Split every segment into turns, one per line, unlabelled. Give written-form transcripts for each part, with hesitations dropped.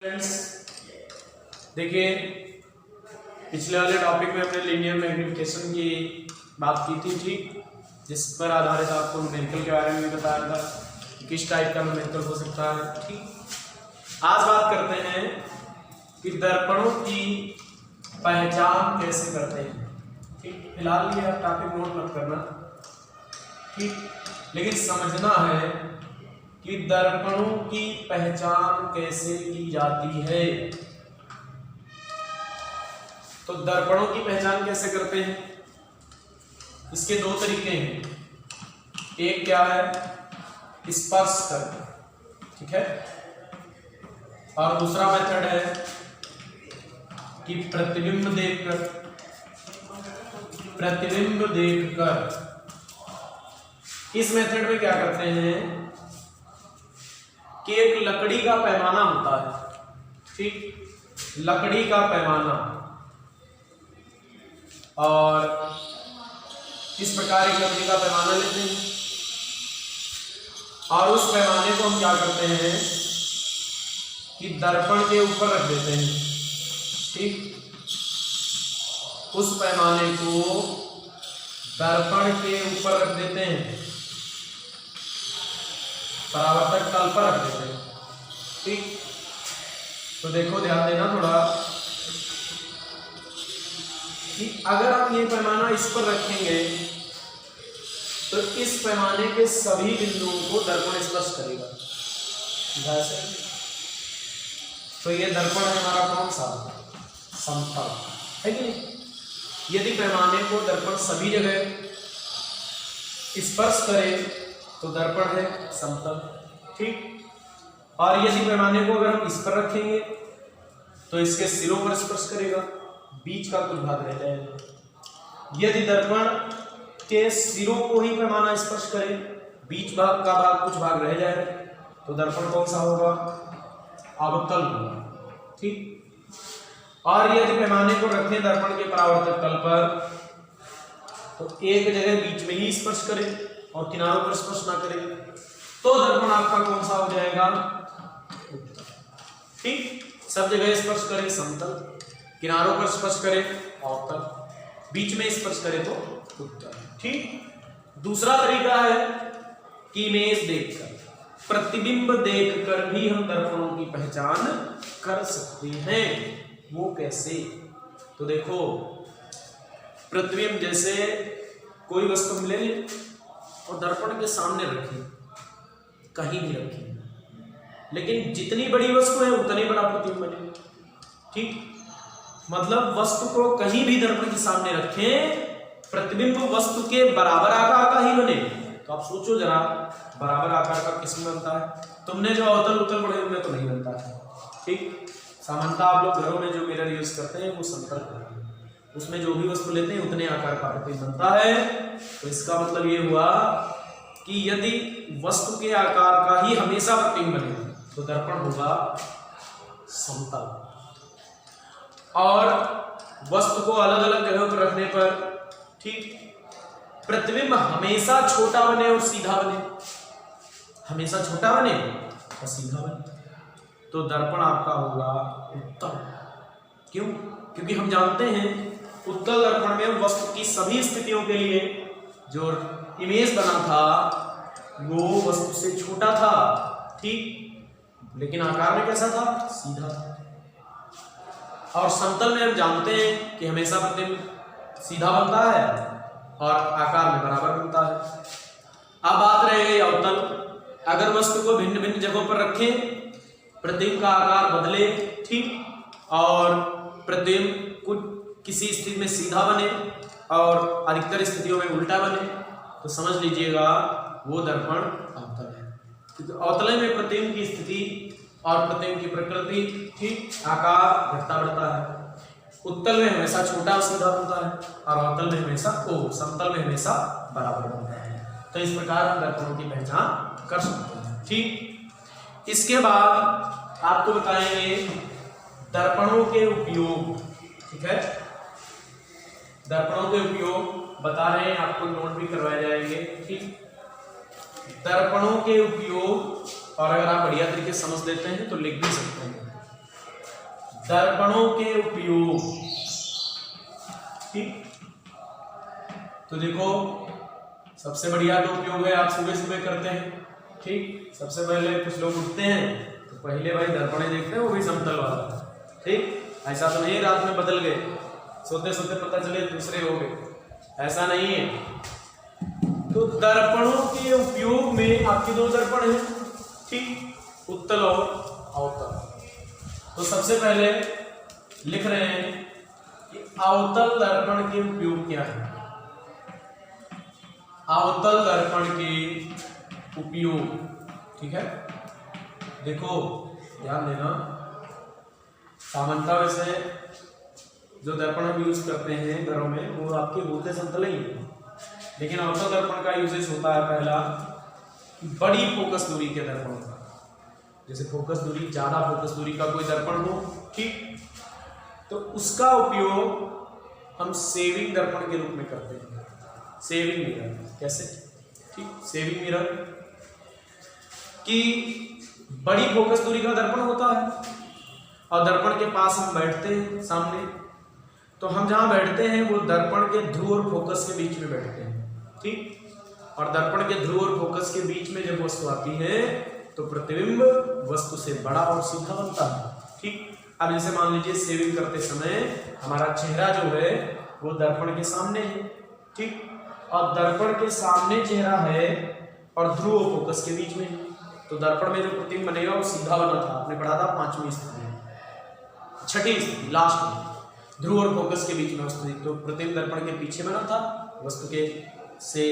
Friends देखिए, पिछले वाले टॉपिक में हमने लीनियर मैग्निफिकेशन की बात की थी, ठीक, जिस पर आधारित आपको न्यूमेरिकल के बारे में भी बताया था कि किस टाइप का न्यूमेरिकल हो सकता है। ठीक, आज बात करते हैं कि दर्पणों की पहचान कैसे करते हैं। ठीक, फिलहाल ये आप टॉपिक नोट मत करना, ठीक, लेकिन समझना है कि दर्पणों की पहचान कैसे की जाती है। तो दर्पणों की पहचान कैसे करते हैं, इसके दो तरीके हैं। एक क्या है, स्पर्श करके, ठीक है, और दूसरा मेथड है कि प्रतिबिंब देखकर। इस मेथड में क्या करते हैं कि एक लकड़ी का पैमाना होता है, ठीक, लकड़ी का पैमाना, और इस प्रकार एक लकड़ी का पैमाना लेते हैं और उस पैमाने को हम क्या करते हैं कि दर्पण के ऊपर रख देते हैं। ठीक, उस पैमाने को दर्पण के ऊपर रख देते हैं, परावर्तक तल पर रख देते हैं। ठीक, तो देखो, ध्यान देना थोड़ा कि अगर हम ये पैमाना इस पर रखेंगे तो इस पैमाने के सभी बिंदुओं को दर्पण स्पर्श करेगा। तो ये दर्पण है हमारा कौन सा, समतल है कि नहीं। यदि पैमाने को दर्पण सभी जगह स्पर्श करे तो दर्पण है समतल। ठीक, और यदि पैमाने को अगर हम इस पर रखेंगे तो इसके सिरों पर स्पर्श करेगा, बीच का कुछ भाग रह जाएगा। यदि दर्पण के सिरों को ही पैमाना स्पर्श करे, बीच भाग का कुछ भाग रह जाए, तो दर्पण कौन सा होगा, अवतल होगा। ठीक, और यदि पैमाने को रखें दर्पण के परावर्तक तल पर तो एक जगह बीच में ही स्पर्श करे और किनारों पर स्पर्श ना करे, तो दर्पण आपका कौन सा हो जाएगा, ठीक, सब जगह स्पर्श करे समतल, किनारों पर स्पर्श करे अवतल, बीच में स्पर्श करे तो उत्तल। ठीक, दूसरा तरीका है कि इमेज देखकर, प्रतिबिंब देखकर भी हम दर्पणों की पहचान कर सकते हैं। वो कैसे, तो देखो, प्रतिबिंब जैसे कोई वस्तु मिले और दर्पण के सामने रखी, कहीं भी रखी, लेकिन जितनी बड़ी वस्तु है उतनी बड़ा प्रतिबिंब बने। ठीक, मतलब वस्तु को कहीं भी दर्पण के सामने रखें, प्रतिबिंब वस्तु के बराबर आकार का ही बने। तो आप सोचो जरा, बराबर आकार का किसमें बनता है, तुमने जो अवतल उत्तल पढ़े उनमें तो नहीं बनता है। ठीक, सामान्यतः आप लोग घरों में जो मिरर यूज करते हैं वो समतल होता है, उसमें जो भी वस्तु लेते हैं उतने आकार का प्रतिबिंब बनता है। तो इसका मतलब ये हुआ कि यदि वस्तु के आकार का ही हमेशा प्रतिबिंब बने तो दर्पण होगा समतल, और वस्तु को अलग अलग जगह पर रखने पर, ठीक, प्रतिबिंब हमेशा छोटा बने और सीधा बने, हमेशा छोटा बने और सीधा बने, तो दर्पण आपका होगा उत्तल। क्यों, क्योंकि हम जानते हैं उत्तल दर्पण में वस्तु की सभी स्थितियों के लिए जो इमेज बना था वो वस्तु से छोटा था, ठीक, लेकिन आकार में कैसा था, सीधा था। और समतल में हम जानते हैं कि हमेशा प्रतिबिंब सीधा बनता है और आकार में बराबर बनता है। अब बात रह गई अवतल। अगर वस्तु को भिन्न भिन्न जगहों पर रखें, प्रतिबिंब का आकार बदले, ठीक, और प्रतिबिंब कुछ किसी स्थिति में सीधा बने और अधिकतर स्थितियों में उल्टा बने, तो समझ लीजिएगा वो दर्पण अवतल है। क्योंकि अवतल में प्रतिबिंब की स्थिति और प्रतिबिंब की प्रकृति, ठीक, आकार घटता बढ़ता है। उत्तल में हमेशा छोटा और सीधा बनता है और अवतल में हमेशा समतल में हमेशा बराबर बनता है। तो इस प्रकार हम दर्पणों की पहचान कर सकते हैं। ठीक, इसके बाद आपको बताएंगे दर्पणों के उपयोग। ठीक है, दर्पणों के उपयोग बता रहे हैं, आपको नोट भी करवाए जाएंगे। ठीक, दर्पणों के उपयोग, और अगर आप बढ़िया तरीके से समझ लेते हैं तो लिख भी सकते हैं। दर्पणों के उपयोग। ठीक, तो देखो सबसे बढ़िया तो उपयोग है आप सुबह सुबह करते हैं। ठीक, सबसे पहले कुछ लोग उठते हैं तो पहले भाई दर्पण देखते हैं, वो भी समतल वाला। ठीक, ऐसा तो नहीं रात में बदल गए, सोते सोते पता चले दूसरे हो गए, ऐसा नहीं है। तो दर्पणों के उपयोग में आपके दो दर्पण हैं, ठीक, उत्तल और अवतल। तो सबसे पहले लिख रहे हैं कि अवतल दर्पण के उपयोग क्या है। अवतल दर्पण के उपयोग, ठीक है, देखो ध्यान देना, सामान्यतः वैसे जो दर्पण हम यूज करते हैं घरों में वो आपके होते समतल ही है, लेकिन अवतल दर्पण का यूजेस होता है पहला बड़ी फोकस दूरी के दर्पण का, जैसे फोकस दूरी, ज्यादा फोकस दूरी का कोई दर्पण हो, ठीक, तो उसका उपयोग हम सेविंग दर्पण के रूप में करते हैं। सेविंग मिरर कैसे, ठीक, सेविंग मिरर कि बड़ी फोकस दूरी का दर्पण होता है और दर्पण के पास हम बैठते हैं सामने, तो हम जहां बैठते हैं वो दर्पण के ध्रुव और फोकस के बीच में बैठते हैं। ठीक, और दर्पण के ध्रुव और फोकस के बीच में जब वस्तु आती है तो प्रतिबिंब वस्तु से बड़ा और सीधा बनता है। ठीक, अब जैसे मान लीजिए सेविंग करते समय हमारा चेहरा जो है वो दर्पण के सामने है, ठीक, और दर्पण के सामने चेहरा है और ध्रुव और फोकस के बीच में, तो दर्पण में जो प्रतिबिंब बनेगा वो सीधा बना था, आपने पढ़ा था 5वीं स्थिति में, 6ठी स्थिति लास्ट में, ध्रुव और फोकस के बीच में वस्तु, तो प्रतिबिंब दर्पण के पीछे बना था, वस्तु के से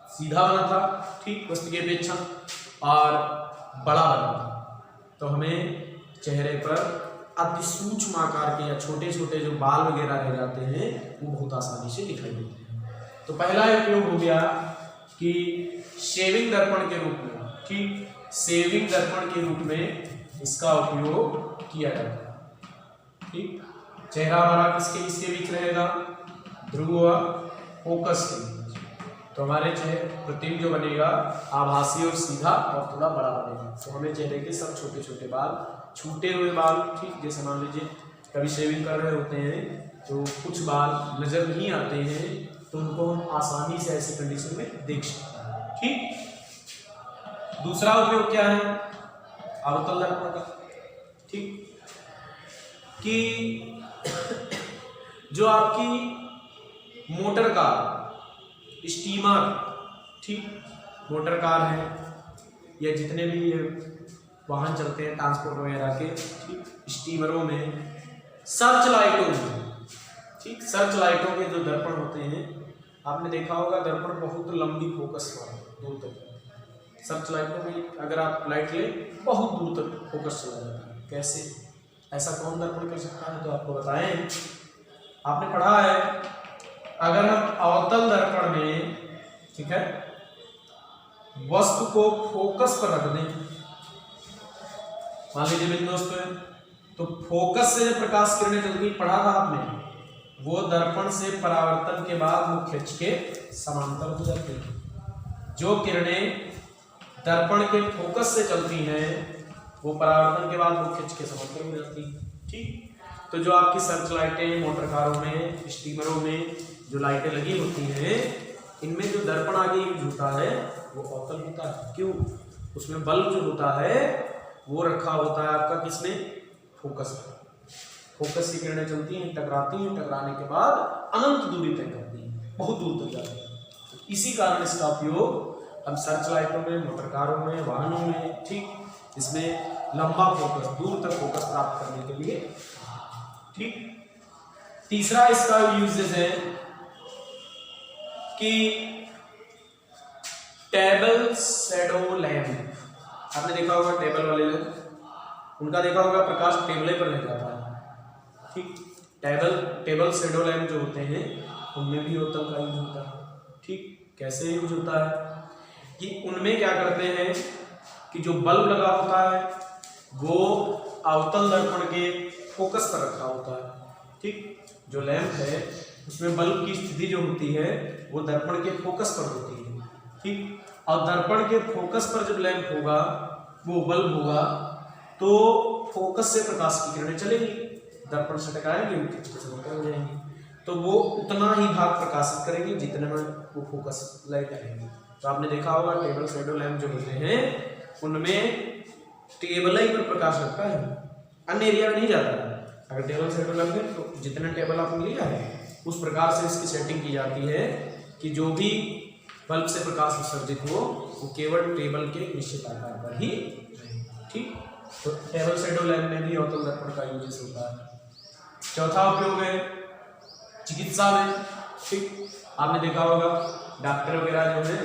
सीधा बना था, ठीक, वस्तु की अपेक्षा, और बड़ा बना था। तो हमें चेहरे पर अति सूक्ष्म आकार के या छोटे छोटे जो बाल वगैरह रह जाते हैं वो बहुत आसानी से दिखाई देते हैं। तो पहला उपयोग हो गया कि शेविंग दर्पण के रूप में, ठीक, सेविंग दर्पण के रूप में इसका उपयोग किया जाता है। ठीक, चेहरा हमारा किसके बीच रहेगा, ध्रुव और फोकस के बीच, तो हमारे चेहरे प्रतिबिंब जो बनेगा आभासी और सीधा और थोड़ा बड़ा बनेगा। तो हमें चेहरे के सब छोटे छोटे बाल, छूटे हुए बाल, ठीक, जैसे मान लीजिए कभी शेविंग कर रहे होते हैं तो कुछ बाल नजर नहीं आते हैं, तो उनको हम आसानी से ऐसी कंडीशन में देख सकते हैं। ठीक, दूसरा उपयोग क्या है अवतल दर्पण का, ठीक, कि जो आपकी मोटर कार, स्टीमर, ठीक, मोटर कार है या जितने भी वाहन चलते हैं ट्रांसपोर्ट वगैरह के, ठीक, स्टीमरों में, सर्च लाइटों में, ठीक, सर्च लाइटों के जो दर्पण होते हैं आपने देखा होगा, दर्पण बहुत लंबी फोकस पर दूर तक, सर्च लाइटों में अगर आप लाइट ले बहुत दूर तक फोकस चला जाता है। कैसे, ऐसा कौन दर्पण कर सकता है, तो आपको बताएं, आपने पढ़ा है अगर हम अवतल दर्पण में, ठीक है, वस्तु को फोकस पर रख दें, मान लीजिए बिंदु वस्तु है, तो फोकस से प्रकाश किरणें चलती, पढ़ा था आपने, वो दर्पण से परावर्तन के बाद वो खिंच के समांतर हो जाती है। जो किरणें दर्पण के फोकस से चलती हैं वो परावर्तन के बाद वो खिंच के समांतर हो जाती है। ठीक, तो जो आपकी सर्च लाइटें मोटर कारों में, स्टीमरों में जो लाइटें लगी होती हैं, इनमें जो दर्पण आगे यूज होता है वो अवतल होता है। क्यों, उसमें बल्ब जो होता है वो रखा होता है आपका किसमें, फोकस में। फोकस की किरणें चलती हैं, टकराती हैं, टकराने के बाद अनंत दूरी तय करती हैं, बहुत दूर तक जाती हैं। इसी कारण इसका उपयोग हम सर्च लाइटों में, मोटर कारों में, वाहनों में, ठीक, इसमें लंबा फोकस, दूर तक फोकस प्राप्त करने के लिए। ठीक, तीसरा इसका यूजेस है कि टेबल शैडो लैंप, आपने देखा होगा टेबल वाले लोग, उनका देखा होगा प्रकाश टेबल पर रह जाता है। ठीक, टेबल शैडो लैंप जो होते हैं उनमें भी अवतल का यूज होता है। ठीक, कैसे यूज होता है कि उनमें क्या करते हैं कि जो बल्ब लगा होता है वो अवतल दर्पण के फोकस पर रखा होता है। ठीक, जो लैंप है उसमें बल्ब की स्थिति जो होती है वो दर्पण के फोकस पर होती है। ठीक, और दर्पण के फोकस पर जब लैंप होगा, वो बल्ब होगा, तो फोकस से प्रकाश की किरणें चलेंगी, दर्पण से टकराएंगे, उनकी समांतर हो जाएंगी, तो वो उतना ही भाग प्रकाशित करेंगे जितने में वो फोकस लाइट आएंगी। तो आपने देखा होगा टेबल शैडो लैंप जो होते हैं उनमें टेबल ही पर प्रकाश लगता है, अन्य एरिया में नहीं जाता है। अगर टेबल शैडो लैंप है तो जितने टेबल आपने लिया है उस प्रकार से इसकी सेटिंग की जाती है कि जो भी बल्ब से प्रकाश उत्सर्जित हो वो केवल टेबल के निश्चित आकार पर ही रहे। ठीक, तो टेबल शैडो लैंप में भी अवतल दर्पण का यूज होता है। चौथा उपयोग है चिकित्सा में। ठीक, आपने देखा होगा डॉक्टर वगैरह जो है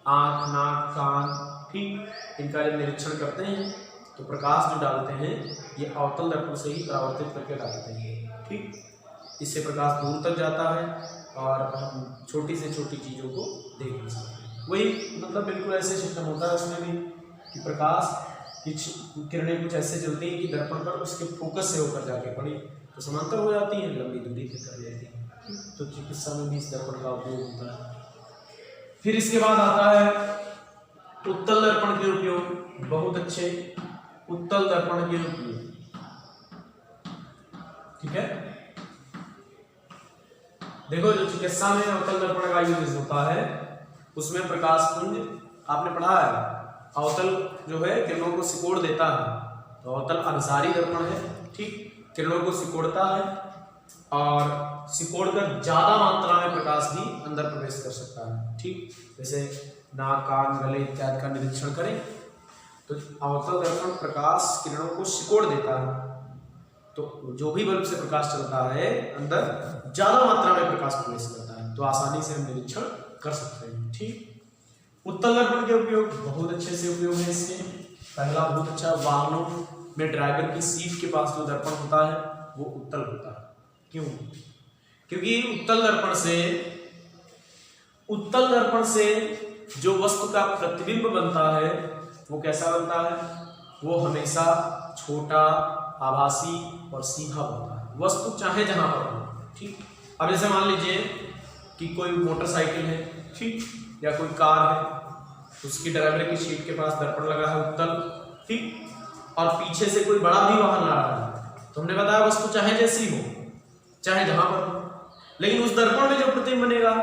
आँख, नाक, कान, ठीक, इनका जब निरीक्षण करते हैं तो प्रकाश जो डालते हैं ये अवतल दर्पण से ही परावर्तित करके डालते हैं। ठीक, इससे प्रकाश दूर तक जाता है और हम छोटी से छोटी चीज़ों को देख नहीं सकते। वही मतलब बिल्कुल ऐसे सिस्टम होता है उसमें भी कि प्रकाश की किरणें कुछ ऐसे चलती हैं कि दर्पण पर उसके फोकस से होकर जाके पड़ी तो समांतर हो जाती हैं, लंबी दूरी तय कर लेती हैं। तो चिकित्सा में भी इस दर्पण का उपयोग होता है। फिर इसके बाद आता है उत्तल दर्पण के उपयोग। बहुत अच्छे उत्तल दर्पण के उपयोग, ठीक है। देखो जो चिकित्सा में अवतल दर्पण का यूज होता है उसमें प्रकाश पुंज आपने पढ़ा है, अवतल जो है किरणों को सिकोड़ देता है, तो अवतल अभिसारी दर्पण है। ठीक, किरणों को सिकोड़ता है और सिकोड़कर ज्यादा मात्रा में प्रकाश भी अंदर प्रवेश कर सकता है। ठीक, जैसे नाक, कान, गले इत्यादि का निरीक्षण करें तो अवतल दर्पण प्रकाश किरणों को सिकोड़ देता है, तो जो भी बल्ब से प्रकाश चलता है अंदर ज्यादा मात्रा में प्रकाश प्रवेश करता है, तो आसानी से हम निरीक्षण कर सकते हैं। ठीक, उत्तल दर्पण के उपयोग बहुत अच्छे से उपयोग है इसके। पहला बहुत अच्छा, वाहनों में ड्राइवर की सीट के पास जो दर्पण होता है वो उत्तल होता है। क्यों? क्योंकि उत्तल दर्पण से जो वस्तु का प्रतिबिंब बनता है वो कैसा बनता है? वो हमेशा छोटा, आभासी और सीधा बनता है, वस्तु चाहे जहां पर हो। ठीक, अब जैसे मान लीजिए कि कोई मोटरसाइकिल है, ठीक, या कोई कार है, उसकी ड्राइवर की सीट के पास दर्पण लगा है उत्तल, ठीक, और पीछे से कोई बड़ा भी वाहन आ रहा है, तो हमने बताया वस्तु चाहे जैसी हो, चाहे जहां पर हो, लेकिन उस दर्पण में जो प्रतिबिंब बनेगा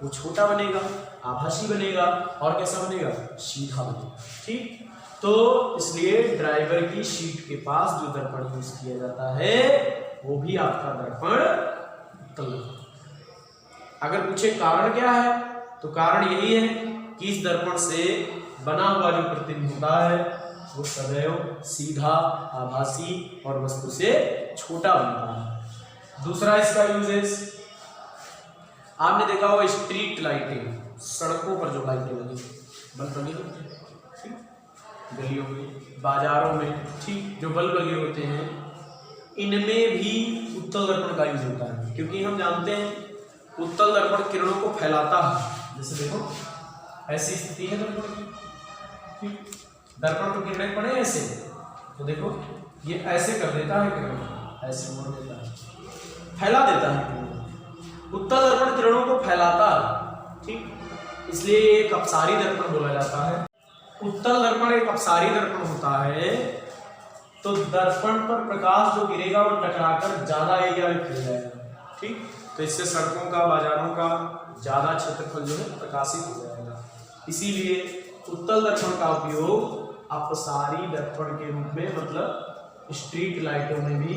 वो छोटा बनेगा, आभासी बनेगा और कैसा बनेगा? सीधा बनेगा। ठीक, तो इसलिए ड्राइवर की सीट के पास जो दर्पण यूज किया जाता है वो भी आपका दर्पण उत्तल दर्पण। अगर पूछे कारण क्या है तो कारण यही है कि इस दर्पण से बना हुआ जो प्रतिबिंब होता है वो सदैव सीधा, आभासी और वस्तु से छोटा बनता है। दूसरा इसका यूजेस आपने देखा होगा स्ट्रीट लाइटिंग, सड़कों पर जो लाइटें लगी, बल्ब लगे होते हैं, ठीक, गलियों में, बाजारों में, ठीक, जो बल्ब लगे होते हैं इनमें भी उत्तल दर्पण का यूज होता है। क्योंकि हम जानते हैं उत्तल दर्पण किरणों को फैलाता है। जैसे देखो ऐसी स्थिति है दर्पण की, ठीक, दर्पण को किरणें पड़े ऐसे, तो देखो ये ऐसे कर देता है किरणों, ऐसे मोड़ देता है, फैला देता है किरणों। उत्तल दर्पण किरणों को फैलाता है, ठीक, इसलिए एक अपसारी दर्पण बोला जाता है। उत्तल दर्पण एक अपसारी दर्पण होता है, तो दर्पण पर प्रकाश जो गिरेगा वो टकराकर ज्यादा एरिया में फैल जाएगा। ठीक, तो इससे सड़कों का, बाजारों का ज्यादा क्षेत्रफल जो है प्रकाशित हो जाएगा। इसीलिए उत्तल दर्पण का उपयोग अपसारी दर्पण के रूप में, मतलब स्ट्रीट लाइटों में भी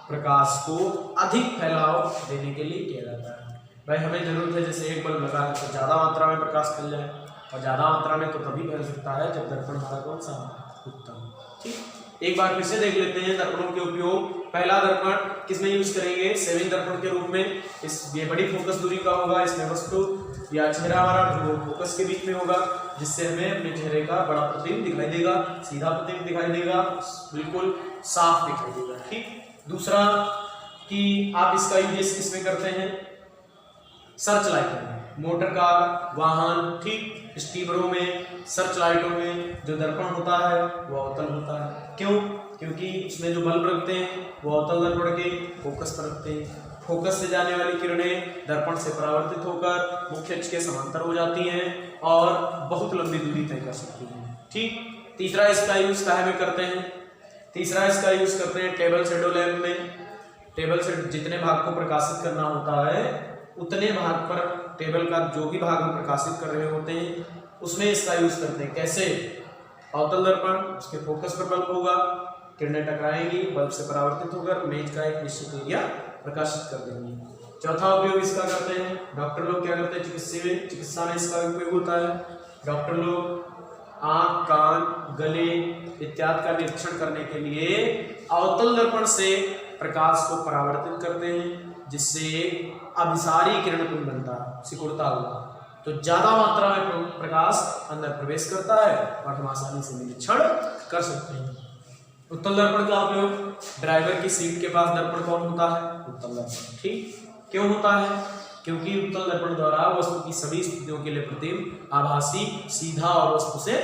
प्रकाश को अधिक फैलाव देने के लिए किया जाता है। भाई हमें जरूरत है जैसे एक बल्ब लगा है तो ज्यादा मात्रा में प्रकाश फैल जाए, और ज्यादा मात्रा में तो तभी फैल सकता है जब दर्पण हमारा कौन सा उत्तम। ठीक, एक बार फिर से देख लेते हैं दर्पणों के उपयोग। पहला दर्पण किसमें यूज करेंगे? सेविंग दर्पण के रूप में। ये बड़ी फोकस दूरी का होगा, इसमें वस्तु या चेहरा हमारा वो फोकस के बीच में होगा, जिससे हमें अपने चेहरे का बड़ा प्रतिबिंब दिखाई देगा, सीधा प्रतिबिंब दिखाई देगा, बिल्कुल साफ दिखाई देगा। ठीक, दूसरा कि आप इसका यूज किसमें करते हैं? सर्च लाइटों में, मोटर कार, वाहन, ठीक, स्टीमरों में, सर्च लाइटों में जो दर्पण होता है वो अवतल होता है। क्यों? क्योंकि उसमें जो बल्ब रखते हैं वो अवतल दर्पण के फोकस पर रखते हैं। फोकस से जाने वाली किरणें दर्पण से परावर्तित होकर मुख्य अक्ष के समांतर हो जाती हैं और बहुत लंबी दूरी तय कर सकती हैं। ठीक, तीसरा इसका यूज काहे में करते हैं? तीसरा इसका यूज करते हैं टेबल शैडो लैंप में। टेबल से जितने भाग को प्रकाशित करना होता है उतने भाग पर टेबल का जो भी भाग हम प्रकाशित कर रहे होते हैं उसमें इसका यूज करते हैं। कैसे? अवतल दर्पण, उसके फोकस पर बल्ब होगा, किरणें टकराएंगी, बल्ब से परावर्तित होकर मेज का एक निश्चित एरिया प्रकाशित कर देंगे। चौथा उपयोग इसका करते हैं डॉक्टर लोग क्या करते हैं, चिकित्सा में इसका उपयोग होता है। डॉक्टर लोग आंख, कान, गले इत्यादि का निरीक्षण करने के लिए अवतल दर्पण से प्रकाश को परावर्तित करते हैं, जिससे अभिसारी किरण पुंज बनता है, सिकुड़ता हुआ, तो ज्यादा मात्रा में प्रकाश अंदर प्रवेश करता है और हम आसानी से निरीक्षण कर सकते हैं। उत्तल दर्पण का उपयोग ड्राइवर की सीट के पास दर्पण कौन होता है? उत्तल दर्पण। ठीक, क्यों होता है? क्योंकि उत्तल दर्पण द्वारा वस्तु की सभी स्थितियों के लिए प्रतिबिंब आभासी, सीधा और वस्तु से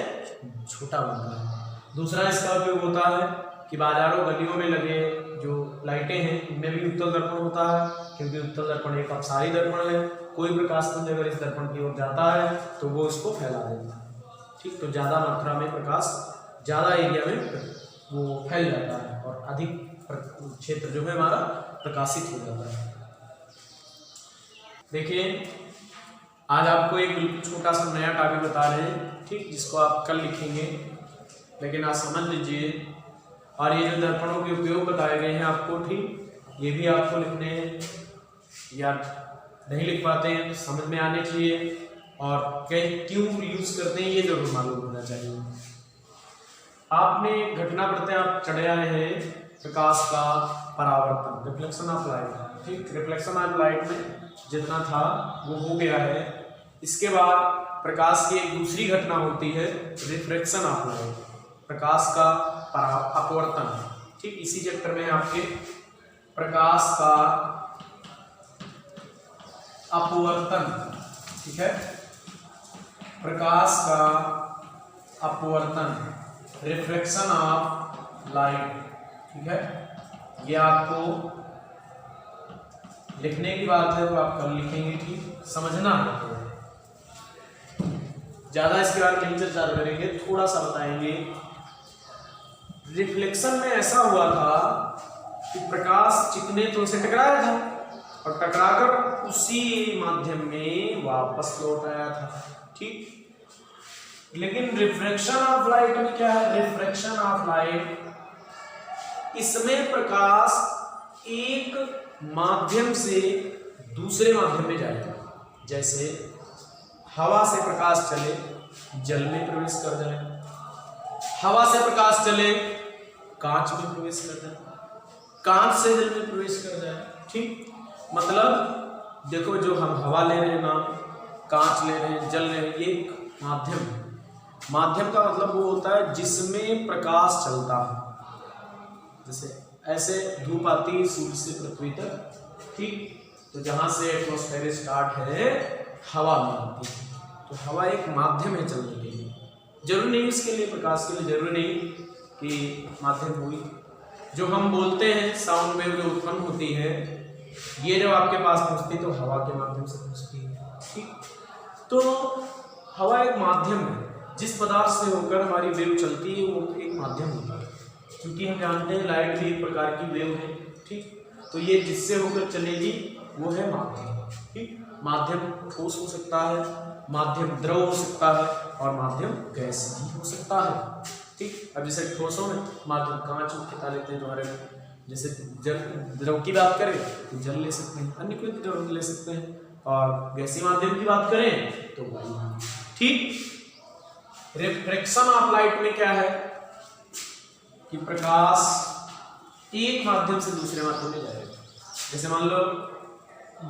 छोटा बनता है। दूसरा इसका उपयोग होता है कि बाजारों गलियों में लगे जो लाइटें हैं इनमें भी उत्तल दर्पण होता है, क्योंकि उत्तल दर्पण एक अपसारी दर्पण है। कोई प्रकाश पुंज अगर इस दर्पण की ओर जाता है तो वो इसको फैला देता है। ठीक, तो ज्यादा मात्रा में प्रकाश ज्यादा एरिया में वो फैल जाता है और अधिक क्षेत्र जो है हमारा प्रकाशित हो जाता है। देखिए, आज आपको एक बिल्कुल छोटा सा नया टॉपिक बता रहे हैं, ठीक, जिसको आप कल लिखेंगे, लेकिन आज समझ लीजिए। और ये जो दर्पणों के उपयोग बताए गए हैं आपको, ठीक, ये भी आपको लिखने हैं, या नहीं लिख पाते हैं तो समझ में आने चाहिए, और क्यों यूज करते हैं ये जरूर मालूम होना चाहिए। आपने घटना पढ़ते आप चढ़े आए हैं प्रकाश का परावर्तन, रिफ्लेक्शन ऑफ लाइट। ठीक, रिफ्लेक्शन ऑफ लाइट में जितना था वो हो गया है। इसके बाद प्रकाश की एक दूसरी घटना होती है रिफ्रैक्शन ऑफ लाइट, प्रकाश का अपवर्तन। ठीक, इसी चैप्टर में आपके प्रकाश का अपवर्तन, ठीक है, प्रकाश का अपवर्तन, रिफ्रैक्शन ऑफ लाइट, ठीक है, ये आपको लिखने की बात है तो आप कल लिखेंगे। ठीक, समझना है तो ज्यादा इसके बारे में चर्चा करेंगे, थोड़ा सा बताएंगे। रिफ्लेक्शन में ऐसा हुआ था कि प्रकाश चिकने तो से टकराया था और टकराकर उसी माध्यम में वापस लौट आया था। ठीक, लेकिन रिफ्रैक्शन ऑफ लाइट में क्या है? रिफ्रैक्शन ऑफ लाइट, इसमें प्रकाश एक माध्यम से दूसरे माध्यम में जाएगा। जैसे हवा से प्रकाश चले जल में प्रवेश कर जाए, हवा से प्रकाश चले कांच में प्रवेश कर जाए, कांच से जल में प्रवेश कर जाए। ठीक, मतलब देखो, जो हम हवा ले रहे हैं ना, कांच ले रहे हैं, जल ले रहे हैं, ये एक माध्यम है। माध्यम का मतलब वो होता है जिसमें प्रकाश चलता है। जैसे ऐसे धूप आती है सूर्य से पृथ्वी तक, ठीक, तो जहां से एटमॉस्फेयर स्टार्ट है हवा में आती है, तो हवा एक माध्यम है चलने के लिए। जरूरी नहीं इसके लिए, प्रकाश के लिए जरूरी नहीं कि माध्यम हुई। जो हम बोलते हैं साउंड वेव जो उत्पन्न होती है, ये जब आपके पास पहुंचती तो हवा के माध्यम से पहुंचती है। ठीक, तो हवा एक माध्यम है, जिस पदार्थ से होकर हमारी वेव चलती है वो एक माध्यम होता है। क्योंकि हम जानते हैं लाइट भी एक प्रकार की वेव है। ठीक, तो ये जिससे होकर चलेगी वो है माध्यम। ठीक, माध्यम ठोस हो सकता है, माध्यम द्रव हो सकता है और माध्यम गैस भी हो सकता है। ठीक, अब जैसे ठोसों में माध्यम कांच उठा लेते हैं तुम्हारे में, जैसे जल द्रव की बात करें तो जल ले सकते हैं, अन्य कोई द्रव ले सकते हैं, और गैसीय माध्यम की बात करें तो वायु। ठीक, रिफ्रैक्शन ऑफ लाइट में क्या है कि प्रकाश एक माध्यम से दूसरे माध्यम में जाएगा। जैसे मान लो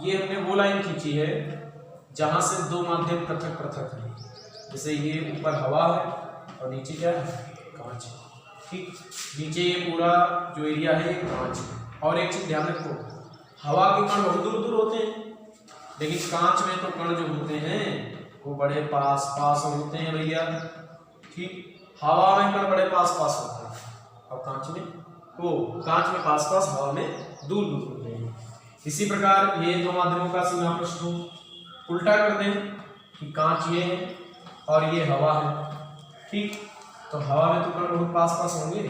ये हमने वो लाइन खींची है जहां से दो माध्यम पृथक पृथक है। जैसे ये ऊपर हवा है और नीचे क्या है? कांच है। ठीक, नीचे ये पूरा जो एरिया है कांच है। और एक चीज ध्यान रखो, हवा के कण बहुत दूर दूर होते हैं, लेकिन कांच में तो कण जो होते हैं वो बड़े पास पास होते हैं भैया। ठीक, हवा में कण बड़े पास पास होते हैं और कांच में पास पास, हवा में दूर दूर होते हैं। इसी प्रकार ये दो माध्यमों का सीमा प्रश्न उल्टा कर दें कि कांच ये है और ये हवा है। ठीक, तो हवा में तो कण बहुत पास पास होंगे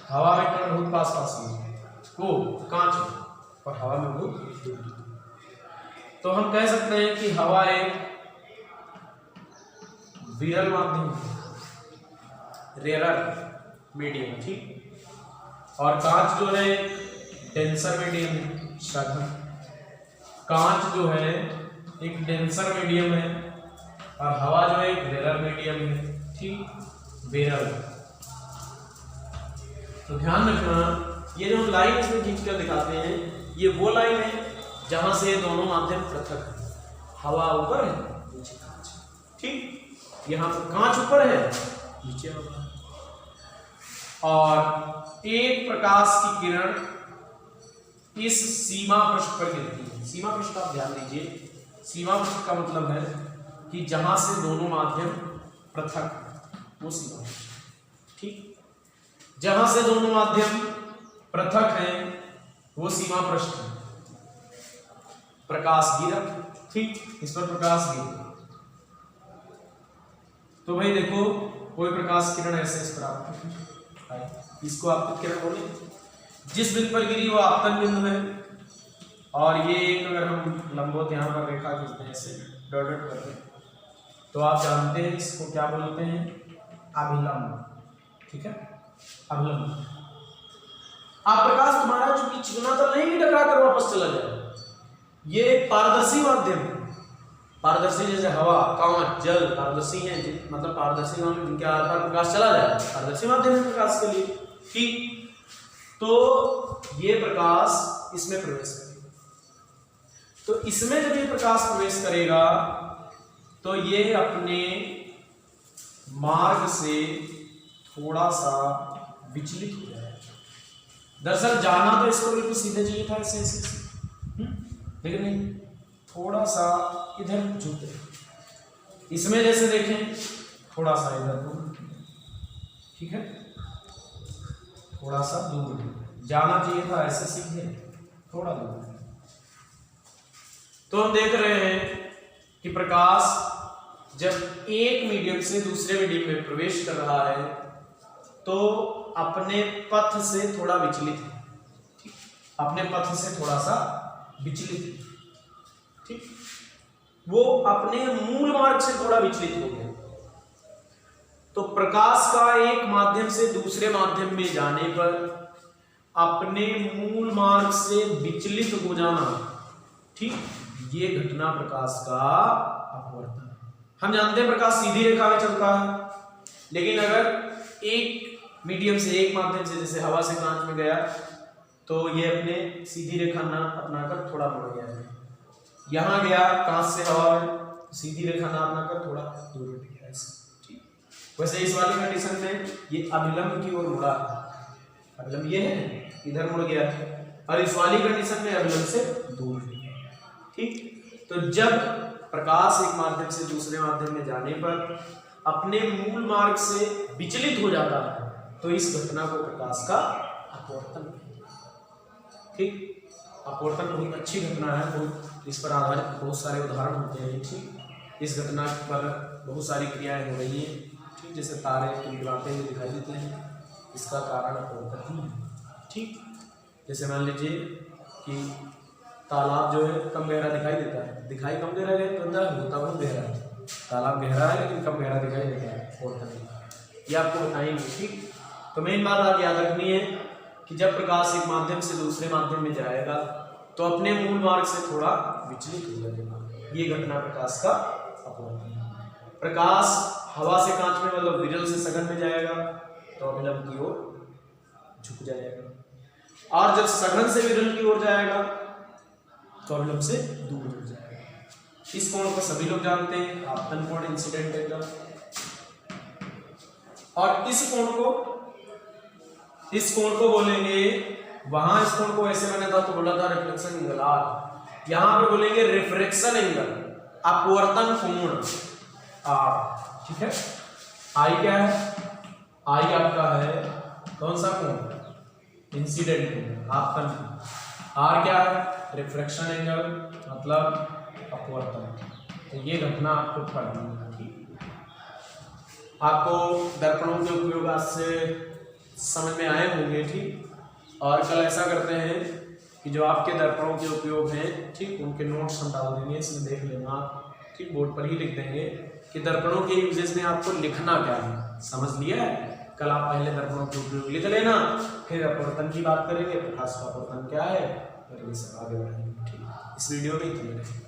हवा में कण बहुत पास पास में, वो कांच में, और हवा में बहुत दूर। तो हम कह सकते हैं कि हवा एक विरल माध्यम, रेयर मीडियम, ठीक। और कांच जो है डेंसर मीडियम है, सघन। कांच जो है एक डेंसर मीडियम है और हवा जो है एक रेयर मीडियम है, ठीक, विरल। तो ध्यान रखना, ये जो लाइन इसमें खींचकर दिखाते हैं, ये वो लाइन है जहां से दोनों माध्यम पृथक है। हवा ऊपर है, नीचे कांच, ठीक। यहां पर कांच ऊपर है, नीचे हवा। और एक प्रकाश की किरण इस सीमा पृष्ठ पर गिरती है। सीमा पृष्ठ आप ध्यान दीजिए, सीमा पृष्ठ का मतलब है कि जहां से दोनों माध्यम पृथक है, वो सीमा पृष्ठ, ठीक। जहां से दोनों माध्यम पृथक हैं वो सीमा पृष्ठ है। प्रकाश गिरा, ठीक, इस पर प्रकाश गिरा। तो भाई देखो, कोई प्रकाश किरण ऐसे इस पर आपको, इसको आपको किरण बोले। जिस बिंदु पर गिरी वो आपतन बिंदु है, और ये एक अगर हम लंबवत यहाँ पर रेखा खींचते हैं ऐसे डॉट डॉट करते हैं, तो आप जानते हैं इसको क्या बोलते हैं, अभिलंब, ठीक है, अभिलंब। आप प्रकाश तुम्हारा चूंकि चिकना तो नहीं कि टकरा कर वापस चला जाए, ये एक पारदर्शी माध्यम है। पारदर्शी जैसे हवा, कांच, जल पारदर्शी है, मतलब पारदर्शी माध्यम जिनके आर पार प्रकाश चला जाए, पारदर्शी माध्यम है प्रकाश के लिए, ठीक। तो ये प्रकाश इसमें प्रवेश करेगा। तो इसमें जब ये प्रकाश प्रवेश करेगा तो ये अपने मार्ग से थोड़ा सा विचलित हो जाएगा। दरअसल जाना तो इसको बिल्कुल सीधे चाहिए था, ऐसे लेकिन नहीं, थोड़ा सा इधर झुकते। इसमें जैसे देखें थोड़ा सा इधर दूर, ठीक है, थोड़ा सा दूर जाना चाहिए था, ऐसे सीधे थोड़ा दूर। तो हम देख रहे हैं कि प्रकाश जब एक मीडियम से दूसरे मीडियम में प्रवेश कर रहा है तो अपने पथ से थोड़ा विचलित है, ठीक, अपने पथ से थोड़ा सा विचलित है, ठीक, वो अपने मूल मार्ग से थोड़ा विचलित हो गया। तो प्रकाश का एक माध्यम से दूसरे माध्यम में जाने पर अपने मूल मार्ग से विचलित हो जाना, ठीक, ये घटना प्रकाश का अपवर्तन है। हम जानते हैं प्रकाश सीधी रेखा में चलता है, लेकिन अगर एक मीडियम से, एक माध्यम से, जैसे हवा से कांच में गया, तो ये अपने सीधी रेखा ना अपनाकर थोड़ा मुड़ गया है। यहां गया कांच से हवा में, सीधी रेखा ना अपनाकर थोड़ा दूर हट गया, ऐसे, ठीक। वैसे इस वाली कंडीशन में ये अभिलंब की ओर मुड़ा, अभिलंब ये है, इधर मुड़ गया, और इस वाली कंडीशन में अभिलंब से दूर है, ठीक। तो जब प्रकाश एक माध्यम से दूसरे माध्यम में जाने पर अपने मूल मार्ग से विचलित हो जाता है, तो इस घटना को प्रकाश का अपवर्तन, ठीक। अपवर्तन बहुत अच्छी घटना है, बहुत इस पर आधारित बहुत सारे उदाहरण होते हैं, ठीक। इस घटना पर बहुत सारी क्रियाएं हो रही हैं, ठीक, जैसे तारे टिमटिमाते हुए दिखाई देते हैं, इसका कारण अपवर्तन ही है, ठीक। जैसे मान लीजिए कि तालाब जो है कम गहरा दिखाई देता है, दिखाई कम गहरा होता बहुत गहरा है, तालाब गहरा है लेकिन कम गहरा दिखाई देता है, अपवर्तन, ये आपको बताएंगे, ठीक। तो मेन बात आप याद रखनी है कि जब प्रकाश एक माध्यम से दूसरे माध्यम में जाएगा तो अपने मूल मार्ग से थोड़ा विचलित हो जाएगा, ये घटना प्रकाश का अपवर्तन है। प्रकाश हवा से कांच में, मतलब विरल से सघन में जाएगा तो अभिलंब की ओर झुक जाएगा, और जब सघन से विरल की ओर जाएगा तो अभिलंब से दूर हो जाएगा। इस कोण को सभी लोग जानते हैं, आपतन कोण, इंसिडेंट एंगल। और इस कोण को बोलेंगे, वहां इस कोण को ऐसे बना था तो बोला था रिफ्लेक्शन एंगल आर, यहां पे बोलेंगे रिफ्रैक्शन एंगल, अपवर्तन कोण आर, ठीक है। आई क्या है, आई आपका है कौन सा कोण, इंसिडेंट कोण, आपतन। आर क्या है, रिफ्रैक्शन एंगल, मतलब अपवर्तन। तो ये घटना आपको पढ़नी है, ठीक। आपको दर्पणों के उपयोग आज से समझ में आए होंगे। ठीक, और कल ऐसा करते हैं कि जो आपके दर्पणों के उपयोग हैं, ठीक, उनके नोट्स हम डाल देंगे, इसमें देख लेना आप। ठीक, बोर्ड पर ही लिख देंगे कि दर्पणों के यूजेस में आपको लिखना क्या है, समझ लिया है। कल आप पहले दर्पणों के उपयोग लिख लेना, फिर अपवर्तन की बात करेंगे, प्रकाश का अपवर्तन क्या है, और ये सब आगे बढ़ेंगे। ठीक, इस वीडियो में इतना ही।